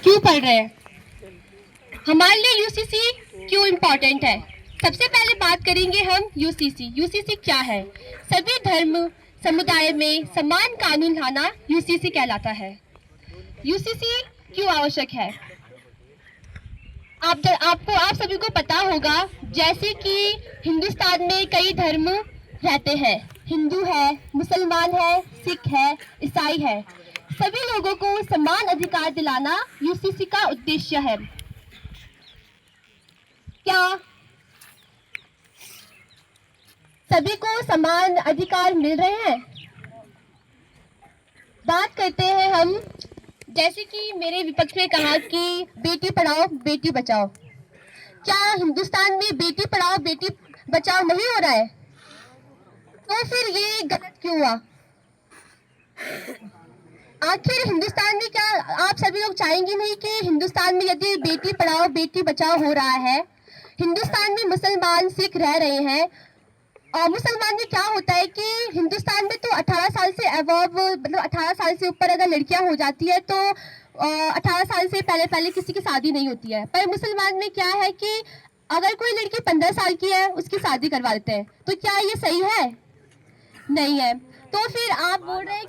क्यों पढ़ रहे हैं, हमारे लिए यूसीसी क्यों इम्पोर्टेंट है। सबसे पहले बात करेंगे हम यूसीसी। यूसीसी क्या है? सभी धर्म समुदाय में समान कानून लाना यूसीसी कहलाता है। यूसीसी क्यों आवश्यक है? आप सभी को पता होगा, जैसे कि हिंदुस्तान में कई धर्म रहते हैं। हिंदू है, मुसलमान है, सिख है, ईसाई है। सभी लोगों को समान अधिकार दिलाना यूसीसी का उद्देश्य है। क्या सभी को समान अधिकार मिल रहे हैं? बात करते हैं हम, जैसे कि मेरे विपक्ष ने कहा कि बेटी पढ़ाओ बेटी बचाओ। क्या हिंदुस्तान में बेटी पढ़ाओ बेटी बचाओ नहीं हो रहा है? तो फिर ये गलत क्यों हुआ? आखिर हिंदुस्तान में क्या आप सभी लोग चाहेंगे नहीं कि हिंदुस्तान में यदि बेटी पढ़ाओ बेटी बचाओ हो रहा है, हिंदुस्तान में मुसलमान सिख रह रहे हैं, और मुसलमान में क्या होता है कि हिंदुस्तान में तो 18 साल से अबव, मतलब 18 साल से ऊपर अगर लड़कियां हो जाती है तो 18 साल से पहले किसी की शादी नहीं होती है। पर मुसलमान में क्या है कि अगर कोई लड़की 15 साल की है उसकी शादी करवा देते हैं। तो क्या ये सही है? नहीं है। तो फिर आप बोल रहे हैं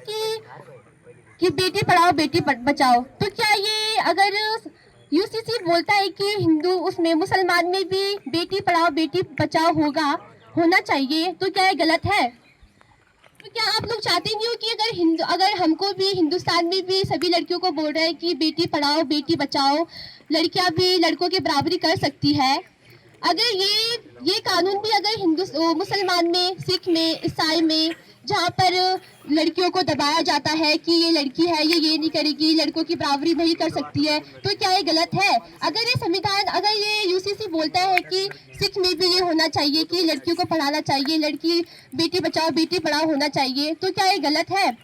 कि बेटी पढ़ाओ बेटी बचाओ, तो क्या ये अगर यूसीसी बोलता है कि हिंदू उसमें मुसलमान में भी बेटी पढ़ाओ बेटी बचाओ होना चाहिए, तो क्या ये गलत है? तो क्या आप लोग चाहते नहीं हो कि अगर हमको भी हिंदुस्तान में भी सभी लड़कियों को बोल रहे हैं कि बेटी पढ़ाओ बेटी बचाओ, लड़कियां भी लड़कों की बराबरी कर सकती है, अगर ये कानून भी अगर मुसलमान में, सिख में, ईसाई में, जहाँ पर लड़कियों को दबाया जाता है कि ये लड़की है ये नहीं करेगी, लड़कों की बराबरी नहीं कर सकती है, तो क्या ये गलत है? अगर ये संविधान, अगर ये यूसीसी बोलता है कि सिख में भी ये होना चाहिए कि लड़कियों को पढ़ाना चाहिए, लड़की बेटी बचाओ बेटी पढ़ाओ होना चाहिए, तो क्या ये गलत है?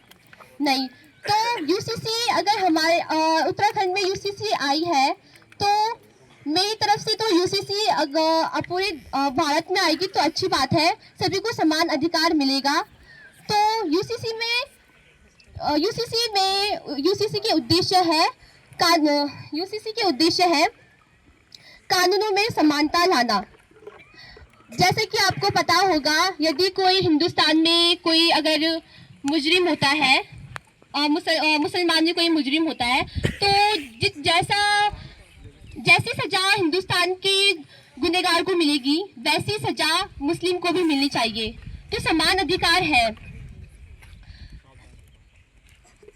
नहीं। तो यूसीसी अगर हमारे उत्तराखंड में यूसीसी आई है, तो मेरी तरफ से तो यूसीसी अगर पूरे भारत में आएगी तो अच्छी बात है, सभी को समान अधिकार मिलेगा। तो यूसीसी के उद्देश्य है कानूनों में समानता लाना। जैसे कि आपको पता होगा, यदि कोई हिंदुस्तान में कोई अगर मुजरिम होता है, मुसलमान में कोई मुजरिम होता है, तो जैसी सजा हिंदुस्तान के गुनहगार को मिलेगी वैसी सजा मुस्लिम को भी मिलनी चाहिए। तो समान अधिकार है।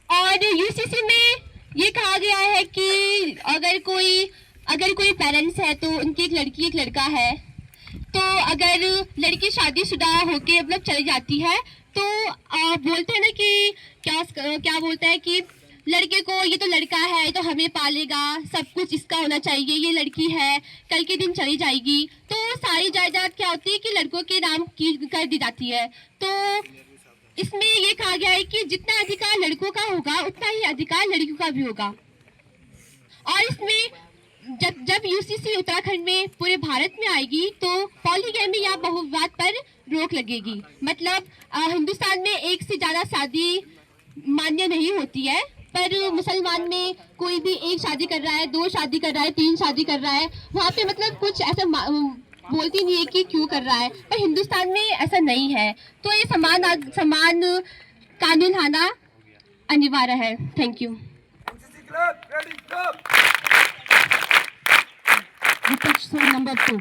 और यूसीसी में ये कहा गया है कि अगर कोई पेरेंट्स है तो उनकी एक लड़की एक लड़का है, तो अगर लड़की शादीशुदा होके मतलब चली जाती है तो बोलते हैं ना कि क्या बोलता है कि लड़के को, ये तो लड़का है तो हमें पालेगा, सब कुछ इसका होना चाहिए, ये लड़की है कल के दिन चली जाएगी, तो सारी जायदाद क्या होती है कि लड़कों के नाम की कर दी जाती है। तो इसमें ये कहा गया है कि जितना अधिकार लड़कों का होगा उतना ही अधिकार लड़कियों का भी होगा। और इसमें जब यूसीसी उत्तराखंड में पूरे भारत में आएगी तो पॉलीगैमी या बहुविवाह पर रोक लगेगी। मतलब हिंदुस्तान में एक से ज्यादा शादी मान्य नहीं होती है, पर मुसलमान में कोई भी एक शादी कर रहा है, 2 शादी कर रहा है, 3 शादी कर रहा है, वहाँ पे मतलब कुछ ऐसा बोलती नहीं है कि क्यों कर रहा है, पर हिंदुस्तान में ऐसा नहीं है। तो ये समान कानून लाना अनिवार्य है। Thank you. विपक्ष नंबर 2।